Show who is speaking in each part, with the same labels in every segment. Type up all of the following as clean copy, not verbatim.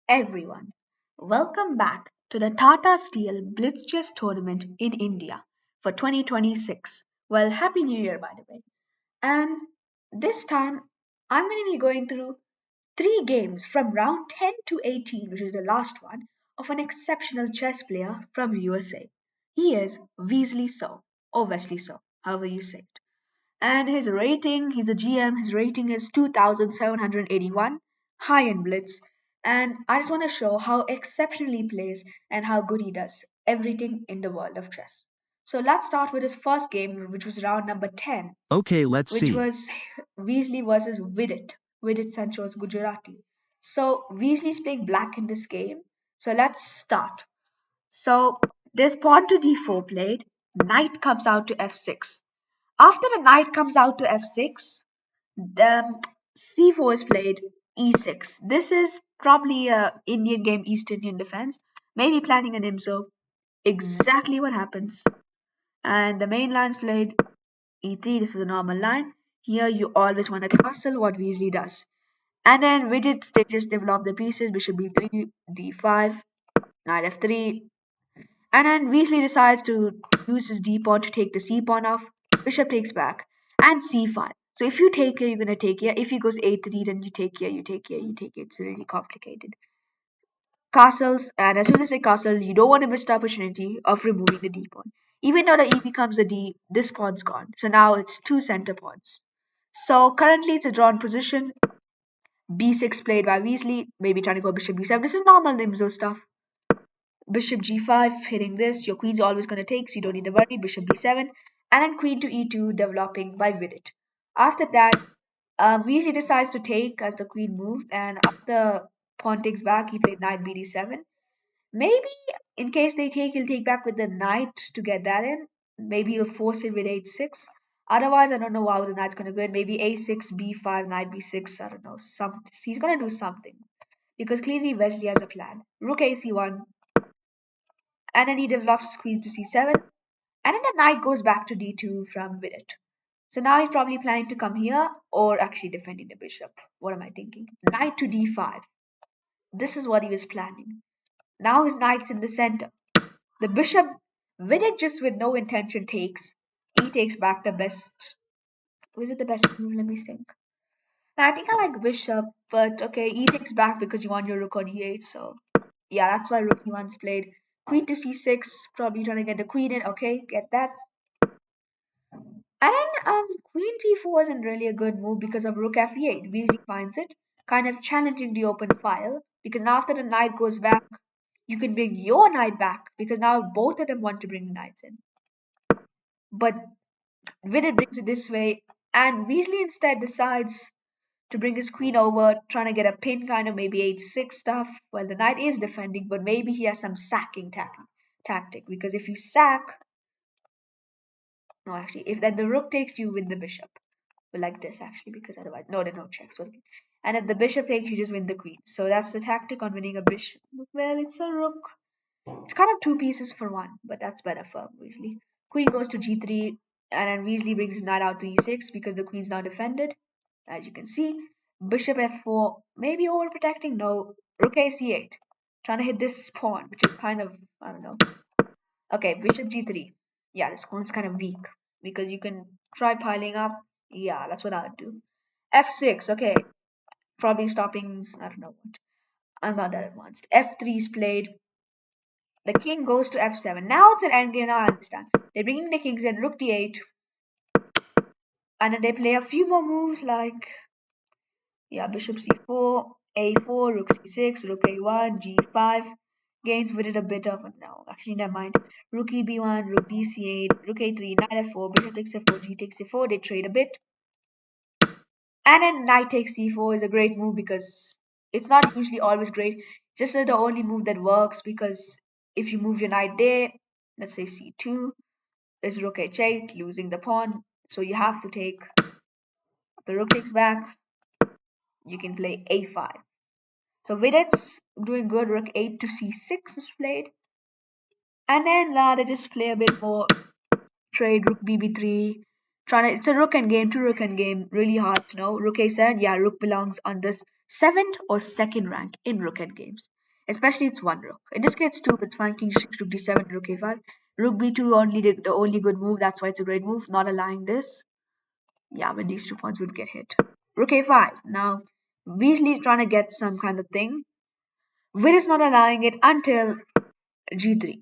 Speaker 1: everyone. Welcome back to the Tata Steel Blitz Chess Tournament in India for 2026. Well, Happy New Year, by the way. And this time, I'm going to be going through three games from round 10 to 18, which is the last one, of an exceptional chess player from USA. He is Wesley So, or Wesley So, however you say it. And his rating, he's a GM, his rating is 2781, high in Blitz. And I just want to show how exceptionally he plays and how good he does everything in the world of chess. So let's start with his first game, which was round number 10,
Speaker 2: Okay, let's
Speaker 1: which
Speaker 2: see.
Speaker 1: was Weasley versus Vidit Sancho's Gujarati. So Weasley's playing black in this game. So let's start. So there's pawn to d4 played, knight comes out to f6. After the knight comes out to f6, the c4 is played e6. This is probably a Indian game, East Indian defense. Maybe planning an IMSO. Exactly what happens. And the main line's played e3. This is a normal line. Here you always want to castle what Weasley does. And then with it, they just develop the pieces. Bishop b3, d5, knight f3, and then Weasley decides to use his d pawn to take the c pawn off. Bishop takes back. And c5. So if you take here, you're going to take here. If he goes a3, then you take here, you take here, you take it. It's really complicated. Castles, and as soon as they castle, you don't want to miss the opportunity of removing the d pawn. Even though the e becomes a d, this pawn's gone. So now it's two center pawns. So currently it's a drawn position. b6 played by Weasley, maybe trying to go bishop b7. This is normal Nimzo stuff. Bishop g5 hitting this, your queen's always going to take, so you don't need to worry. Bishop b7, and then queen to e2 developing by Vidit. After that, Weasley decides to take as the queen moved, and after pawn takes back, he played knight bd7. Maybe in case they take, he'll take back with the knight to get that in. Maybe he'll force it with h6. Otherwise, I don't know how the knight's going to go in. Maybe a6, b5, knight b6. I don't know. He's going to do something because clearly Wesley has a plan. Rook ac1, and then he develops his queen to c7, and then the knight goes back to d2 from with it. So now he's probably planning to come here or actually defending the bishop. What am I thinking? Knight to d5. This is what he was planning. Now his knight's in the center. The bishop with it just with no intention takes. He takes back the best. Was it the best move? Let me think. I think I like bishop, but okay, he takes back because you want your rook on e8. So yeah, that's why rook e1's played. Queen to c6, probably trying to get the queen in. Okay, get that. And then queen g4 wasn't really a good move because of rook f8. Weasley finds it kind of challenging the open file because now after the knight goes back, you can bring your knight back because now both of them want to bring the knights in. But Vidit brings it this way, and Weasley instead decides to bring his queen over, trying to get a pin kind of maybe h6 stuff. Well, the knight is defending, but maybe he has some sacking tactic because if you sack, no, actually, if then the rook takes, you win the bishop. But like this actually, because otherwise, no, there are no checks. Okay. And if the bishop takes, you just win the queen. So that's the tactic on winning a bishop. Well, it's a rook. It's kind of two pieces for one, but that's better for Weasley. Queen goes to g3, and then Weasley brings his knight out to e6 because the queen's now defended, as you can see. Bishop f4, maybe overprotecting. No, rook a c8, trying to hit this pawn, which is kind of, I don't know. Okay, bishop g3. Yeah, this pawn's kind of weak because you can try piling up. Yeah, that's what I would do. f6. Okay, probably stopping. I don't know what. I'm not that advanced. f3 is played. The king goes to f7. Now it's an endgame. Now I understand. They're bringing the kings in. Rook d8, and then they play a few more moves like yeah, bishop c4, a4, rook c6, rook a1, g5. Gains with it a bit of no. Actually, never mind. Rook eb1, rook dc8, rook a3, knight f4, bishop takes f4, g takes f4. They trade a bit, and then knight takes c4 is a great move because it's not usually always great. It's just the only move that works because if you move your knight there, let's say c2, is rook h8, losing the pawn. So you have to take. If the rook takes back, you can play a5. So Videt's doing good. Rook 8 to c6 is played. And then they just play a bit more. Trade rook bb3. It's a rook and game, two rook and game. Really hard to know. Rook a7. Yeah, rook belongs on this 7th or 2nd rank in rook and games. Especially it's one rook. In this case, it's two, but it's fine. King g6, rook d7, rook a5. Rook b2 only the only good move. That's why it's a great move. Not allowing this. Yeah, when these 2 pawns would get hit. Rook a5. Now, Weasley is trying to get some kind of thing. Wit is not allowing it until g3.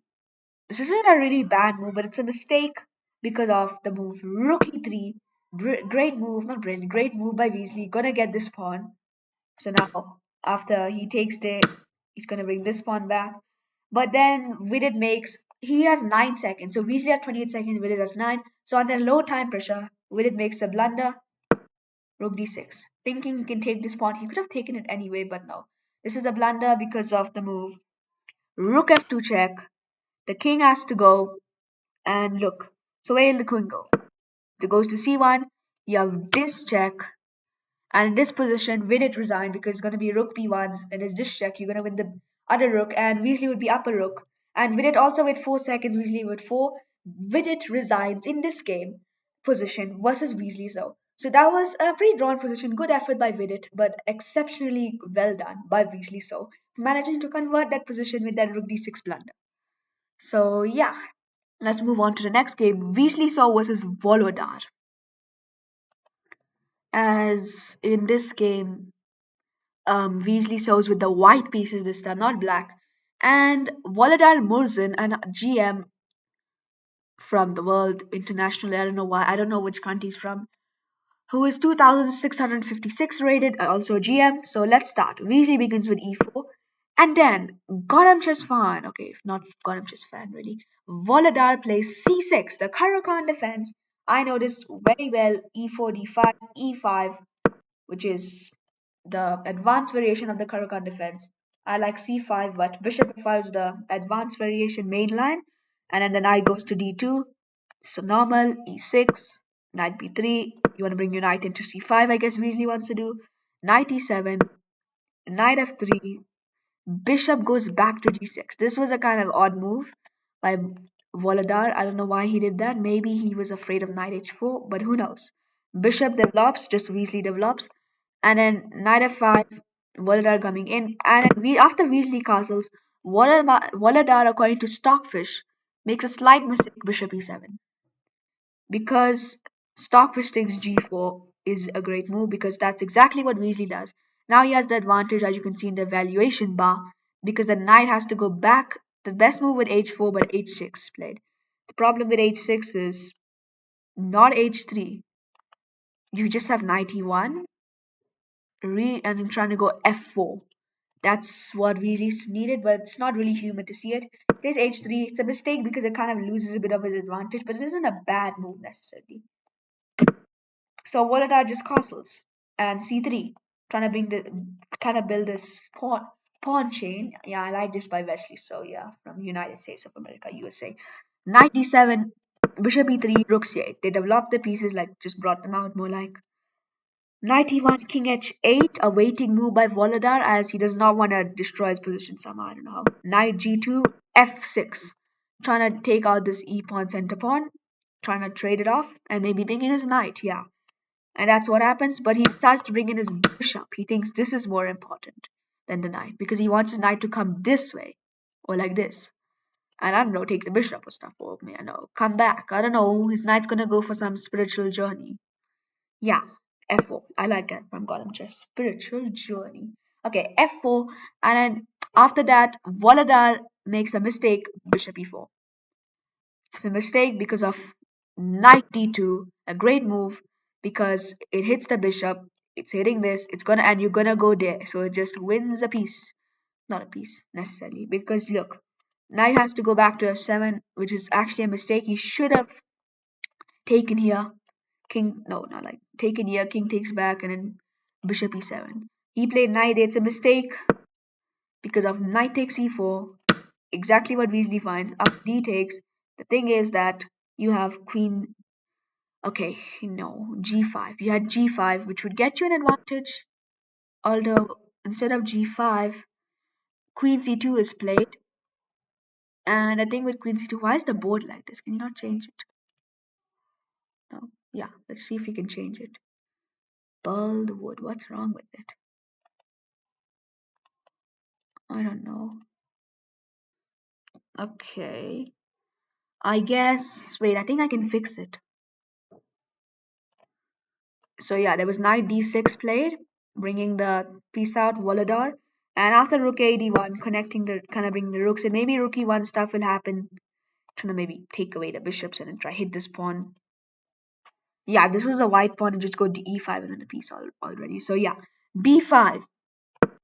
Speaker 1: This isn't a really bad move, but it's a mistake because of the move rook e3. Great move, not brilliant, great move by Weasley. Gonna get this pawn. So now, after he takes it, he's gonna bring this pawn back. But then Vidit makes, he has 9 seconds. So Weasley has 28 seconds, Vidit has 9. So under low time pressure, Vidit makes a blunder, rook d6. Thinking he can take this pawn. He could have taken it anyway, but no. This is a blunder because of the move rook f2 check. The king has to go, and look. So where will the queen go? It goes to c1. You have this check. And in this position, Vidit resigned because it's going to be rook b1. And it's this check. You're going to win the other rook. And Weasley would be upper rook. And Vidit also with 4 seconds. Weasley with 4. Vidit resigns in this game position versus Weasley So. So that was a pretty drawn position. Good effort by Vidit, but exceptionally well done by Weasley So, managing to convert that position with that rook d6 blunder. So yeah, let's move on to the next game. Weasley So versus Volodar. As in this game, Weasley shows with the white pieces this time, not black. And Volodar Murzin, an GM from the world internationally, I don't know why, I don't know which country he's from, who is 2656 rated, also GM. So let's start. Weasley begins with e4. And then Gotham Chess Fan, okay, if not Gotham Chess Fan really, Volodar plays c6, the Karakan defense. I know this very well, e4, d5, e5, which is the advanced variation of the Karakan defense. I like c5, but bishop f5 is the advanced variation main line. And then the knight goes to d2. So normal, e6, knight b3. You want to bring your knight into c5, I guess Weasley wants to do. Knight e7, knight f3, bishop goes back to g6. This was a kind of odd move by Volodar. I don't know why he did that. Maybe he was afraid of knight h4, but who knows. Bishop develops, just Weasley develops. And then knight f5, Volodar coming in. And then after Weasley castles, Volodar, according to Stockfish, makes a slight mistake, bishop e7. Because Stockfish thinks g4 is a great move because that's exactly what Weasley does. Now he has the advantage, as you can see in the evaluation bar, because the knight has to go back. The best move with h4, but h6 played. The problem with h6 is not h3. You just have knight e1, and I'm trying to go f4. That's what really is needed, but it's not really human to see it. Plays h3. It's a mistake because it kind of loses a bit of his advantage, but it isn't a bad move necessarily. So Volodar just castles and c3, trying to bring the kind of build this pawn chain. Yeah, I like this by Wesley. So yeah, from United States of America, USA. Knight d7, bishop e3, rook c8. They developed the pieces, like just brought them out more like. Knight e1, king h8, a waiting move by Volodar as he does not want to destroy his position somehow. I don't know how. Knight g2, f6, trying to take out this e pawn center pawn, trying to trade it off and maybe bring in his knight. Yeah, and that's what happens. But he starts to bring in his bishop. He thinks this is more important than the knight because he wants his knight to come this way or like this. And I don't know, take the bishop or stuff. Or I know, come back. I don't know. His knight's gonna go for some spiritual journey. Yeah, f4. I like that from Gotham Chess. Spiritual journey. Okay, f4. And then after that, Volodar makes a mistake, bishop e4. It's a mistake because of knight d2, a great move because it hits the bishop. It's hitting this. It's gonna, and you're gonna go there. So it just wins a piece, not a piece necessarily. Because look, knight has to go back to f7, which is actually a mistake. He should have taken here. King, no, not like taken here. King takes back, and then bishop e7. He played knight. It's a mistake because of knight takes e4. Exactly what Weasley finds. After d takes, the thing is that you have queen. Okay, no, g5. You had g5, which would get you an advantage. Although instead of g5, queen c2 is played. And the thing with queen c2, why is the board like this? Can you not change it? No. Yeah, let's see if we can change it. Burl the wood. What's wrong with it? I don't know. Okay. I guess. Wait, I think I can fix it. So yeah, there was knight d6 played, bringing the piece out, Volador. And after rook a d1, connecting the kind of bringing the rooks, and maybe rook e1 stuff will happen. Trying to maybe take away the bishops and then try hit this pawn. Yeah, this was a white pawn and just go to e5 and then the piece already. So yeah, b5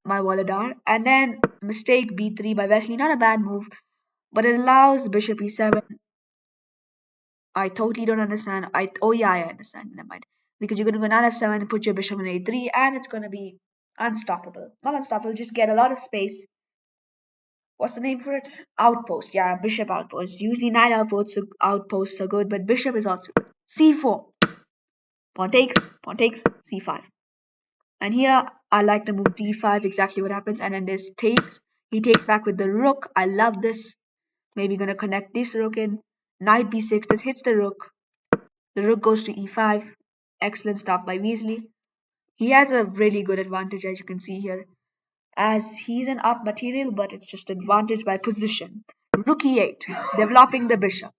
Speaker 1: by Volador, and then mistake b3 by Wesley. Not a bad move, but it allows bishop e7. I totally don't understand. Oh yeah, I understand. Never mind. Because you're gonna go knight f7 and put your bishop on a3, and it's gonna be unstoppable. Not unstoppable, just get a lot of space. What's the name for it? Outpost. Yeah, bishop outpost. Usually knight outposts are good, but bishop is also good. c4. Pawn takes, c5. And here I like to move d5, exactly what happens, and then this takes. He takes back with the rook. I love this. Maybe gonna connect this rook in. Knight b6, this hits the rook. The rook goes to e5. Excellent stuff by Weasley. He has a really good advantage, as you can see here, as he's an up material, but it's just advantage by position. Rook e8, developing the bishop.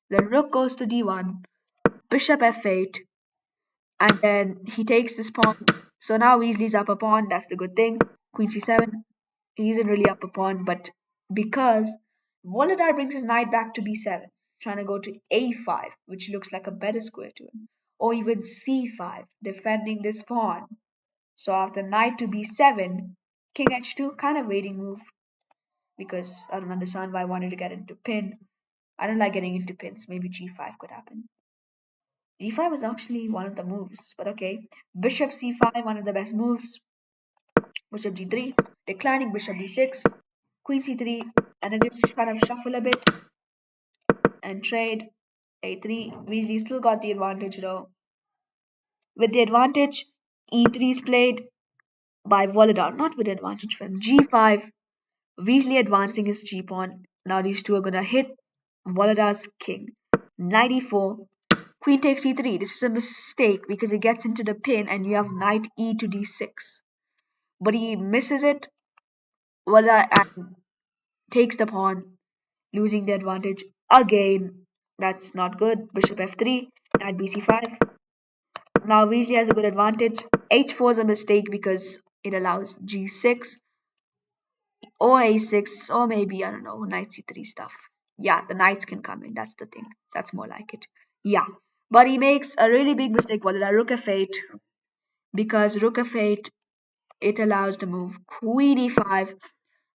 Speaker 1: The rook goes to d1, bishop f8, and then he takes this pawn. So now Weasley's up a pawn, that's the good thing. Queen c7, he isn't really up a pawn, but because Voladar brings his knight back to b7, trying to go to a5, which looks like a better square to him, or even c5, defending this pawn. So after knight to b7, king h2, kind of waiting move, because I don't understand why I wanted to get into pin. I don't like getting into pins. Maybe g5 could happen. d5 was actually one of the moves, but okay. Bishop c5, one of the best moves. Bishop d3, declining bishop d6, queen c3, and then just kind of shuffle a bit and trade a3. Weasley still got the advantage though. With the advantage, e3 is played by Voladar, not with advantage for him. g5, Weasley advancing his g pawn. Now these two are gonna hit Voladar's king. Knight e4, queen takes e3. This is a mistake because it gets into the pin and you have knight e to d6. But he misses it. Voladar and takes the pawn, losing the advantage again. That's not good. Bishop f3, knight bc5. Now Weasley has a good advantage. h4 is a mistake because it allows g6 or a6 or maybe I don't know knight c3 stuff. Yeah, the knights can come in. That's the thing. That's more like it. Yeah, but he makes a really big mistake with the rook f8 because rook f8 it allows the move queen e5,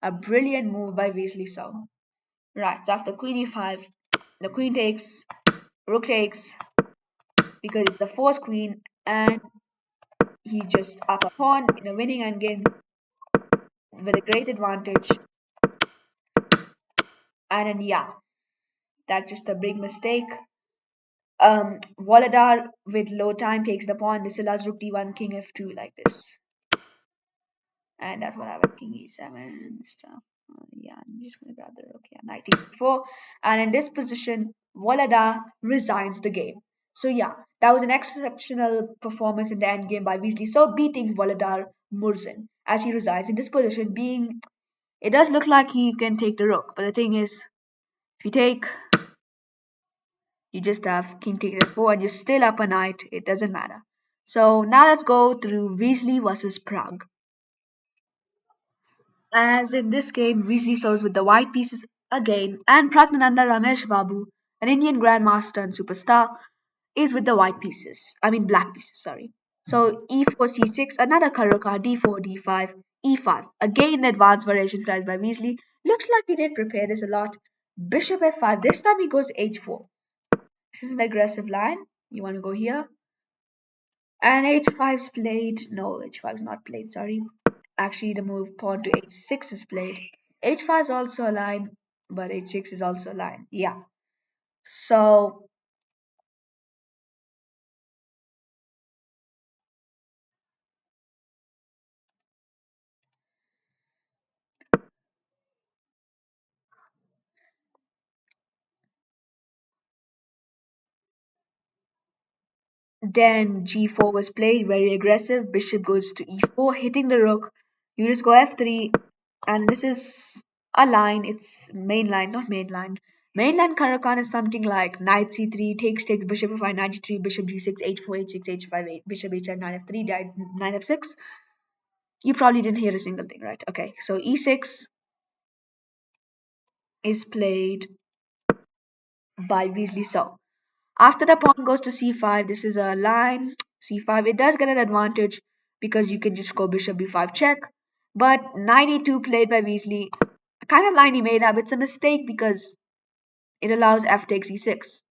Speaker 1: a brilliant move by Wesley So. Right, so after queen e5, the queen takes, rook takes because it's the fourth queen, and he just up a pawn in a winning endgame with a great advantage. And then yeah, that's just a big mistake. Voladar with low time takes the pawn. This allows rook d1, king f2 like this. And that's what happened. King e7 stuff. Yeah, I'm just gonna grab the rook. Yeah, knight e4. And in this position, Voladar resigns the game. So yeah, that was an exceptional performance in the endgame by Weasley. So beating Voladar Murzin as he resigns in this position, being it does look like he can take the rook, but the thing is, if you take, you just have king takes f4 and you're still up a knight. It doesn't matter. So now let's go through Weasley versus Prague. As in this game, Weasley shows with the white pieces again, and Pragnananda Ramesh Babu, an Indian grandmaster and superstar, is with the white pieces. I mean black pieces, sorry. So e4, c6, another Karoka, d4, d5, e5. Again, the advanced variation played by Weasley. Looks like he did prepare this a lot. Bishop f5. This time he goes h4. This is an aggressive line. You want to go here. And h5 is played. No, h5 is not played, sorry. Actually, the move pawn to h6 is played. h5 is also a line, but h6 is also a line. Yeah. So then g4 was played, very aggressive. Bishop goes to e4, hitting the rook. You just go f3, And this is a line, it's main line, not main line. Mainline Karakan is something like knight c3, takes, bishop f5, knight g3, bishop g6, h4, h6, h5, bishop h8, knight f3, knight f6. You probably didn't hear a single thing, right? Okay, so e6 is played by Wesley So. After the pawn goes to c5, this is a line, c5. It does get an advantage because you can just go bishop b5 check. But knight e2 played by Weasley, a kind of line he made up. It's a mistake because it allows f takes e6.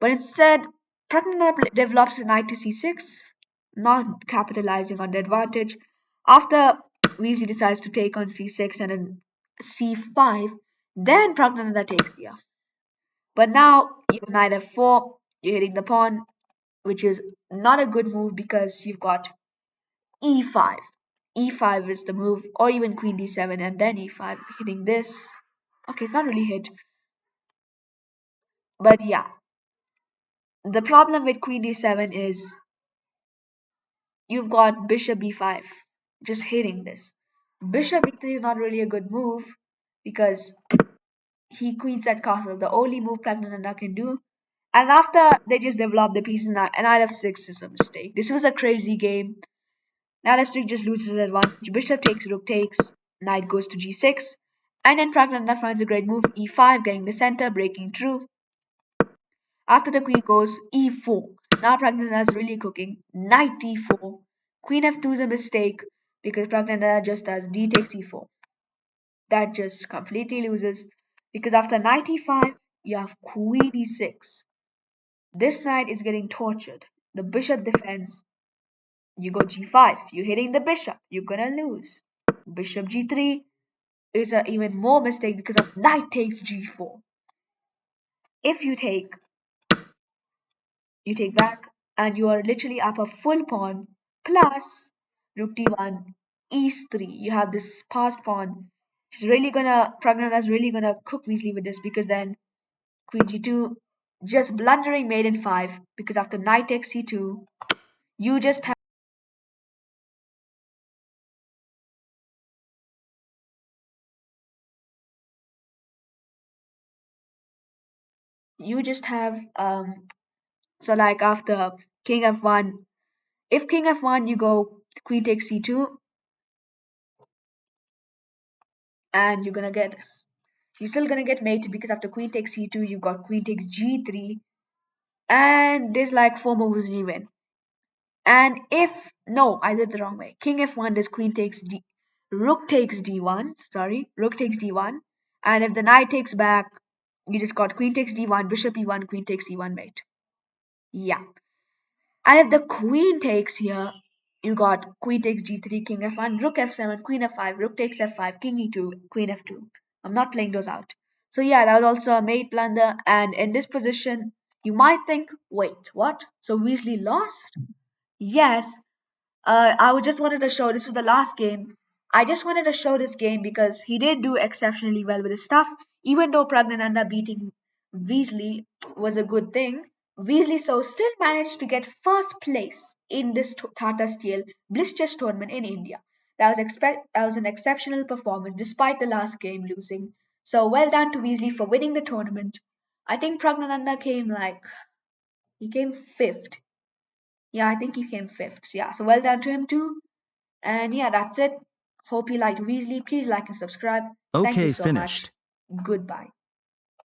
Speaker 1: But instead, Pragnananda develops knight to c6, not capitalizing on the advantage. After Weasley decides to take on c6 and then c5, then Pragnananda takes the f. But now you have knight f4, you're hitting the pawn, which is not a good move because you've got e5. E5 is the move, or even queen d7 and then e5, hitting this. Okay, it's not really hit, but yeah. The problem with queen d7 is you've got bishop b5, just hitting this. Bishop e3 is not really a good move because he queens that castle, the only move Pragnananda can do. And after they just develop the piece, and knight f6 is a mistake. This was a crazy game. Knight f6 just loses advantage. Bishop takes, rook takes, knight goes to g6. And then Pragnananda finds a great move, e5, getting the center, breaking through. After the queen goes e4. Now Pragnananda is really cooking. Knight e4. Queen f2 is a mistake because Pragnananda just does d takes e4. That just completely loses because after knight e5, you have queen e6. This knight is getting tortured. The bishop defends. You go g5. You're hitting the bishop. You're gonna lose. Bishop g3 is an even more mistake because of knight takes g4. If you take back, and you are literally up a full pawn plus rook d1, e3. You have this passed pawn. She's really gonna Pragnana's really gonna cook Weasley with this because then queen g2, just blundering mate in 5 because after knight takes c2, you just have you just have so like after king f1, if king f1 you go queen takes c2, and you're still gonna get mated because after queen takes c2 you've got queen takes g3, and there's like 4 moves and you win. And if no, I did the wrong way. King f1 is queen takes rook takes d1. Sorry, rook takes d1. And if the knight takes back, you just got queen takes d1, bishop e1, queen takes e1 mate. Yeah. And if the queen takes here, you got queen takes g3, king f1, rook f7, queen f5, rook takes f5, king e2, queen f2. I'm not playing those out. So yeah, that was also a mate blunder. And in this position, you might think, wait, what? So Weasley lost? Yes, I would just wanted to show this was the last game. I just wanted to show this game because he did do exceptionally well with his stuff. Even though Pragnananda beating Weasley was a good thing, Weasley so still managed to get first place in this Tata Steel Blitz Chess tournament in India. That was an exceptional performance despite the last game losing. So well done to Weasley for winning the tournament. I think Pragnananda came he came fifth. Yeah, I think he came fifth. Yeah, so well done to him too. And yeah, that's it. Hope you liked Weasley. Please like and subscribe. Thank you
Speaker 2: Okay,
Speaker 1: so much.
Speaker 2: finished.
Speaker 1: Goodbye.